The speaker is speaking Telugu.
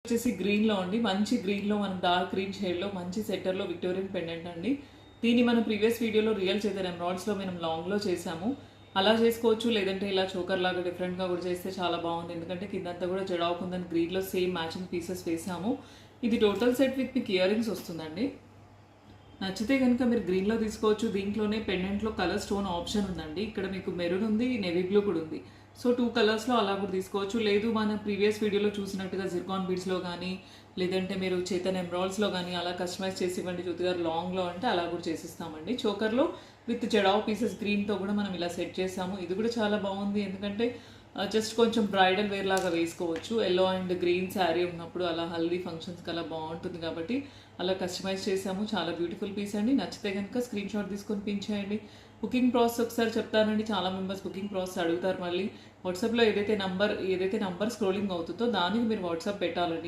వచ్చేసి గ్రీన్లో అండి, మంచి గ్రీన్లో మనం డార్క్ గ్రీన్ షేడ్లో మంచి సెట్టర్లో విక్టోరియన్ పెండెంట్ అండి. దీన్ని మనం ప్రీవియస్ వీడియోలో రియల్ చేతర్ ఎమరాల్డ్స్లో మనం లాంగ్లో చేసాము. అలా చేసుకోవచ్చు, లేదంటే ఇలా చోకర్ లాగా డిఫరెంట్గా కూడా చేస్తే చాలా బాగుంది. ఎందుకంటే కిందంతా కూడా జడావుకుందని గ్రీన్లో సేమ్ మ్యాచింగ్ పీసెస్ వేసాము. ఇది టోటల్ సెట్ విత్ మీకు ఇయర్ రింగ్స్ వస్తుందండి. నచ్చితే కనుక మీరు గ్రీన్లో తీసుకోవచ్చు. దీంట్లోనే పెండెంట్లో కలర్ స్టోన్ ఆప్షన్ ఉందండి. ఇక్కడ మీకు మెరూన్ ఉంది, నేవీ బ్లూ కూడా ఉంది. సో 2 కలర్స్లో అలా కూడా తీసుకోవచ్చు. లేదు మన ప్రీవియస్ వీడియోలో చూసినట్టుగా జిర్కాన్ బీడ్స్లో కానీ, లేదంటే మీరు చేతన్ ఎమరాల్డ్స్లో కానీ అలా కస్టమైజ్ చేసి ఇవ్వండి జ్యోతి గారు లాంగ్లో అంటే అలా కూడా చేసిస్తామండి. చోకర్లో విత్ జడావ్ పీసెస్ గ్రీన్తో కూడా మనం ఇలా సెట్ చేసాము. ఇది కూడా చాలా బాగుంది, ఎందుకంటే జస్ట్ కొంచెం బ్రైడల్ వేర్ లాగా వేసుకోవచ్చు. ఎల్లో అండ్ గ్రీన్ శారీ ఉన్నప్పుడు అలా హల్దీ ఫంక్షన్స్కి అలా బాగుంటుంది కాబట్టి అలా కస్టమైజ్ చేసాము. చాలా బ్యూటిఫుల్ పీస్ అండి. నచ్చితే కనుక స్క్రీన్ షాట్ తీసుకొని పిన్ చేయండి. బుకింగ్ ప్రాసెస్ ఒకసారి చెప్తానండి. చాలా మెంబర్స్ బుకింగ్ ప్రాసెస్ అడుగుతారు. మళ్ళీ వాట్సాప్లో ఏదైతే నంబర్ స్క్రోలింగ్ అవుతుందో దానికి మీరు వాట్సాప్ పెట్టాలండి.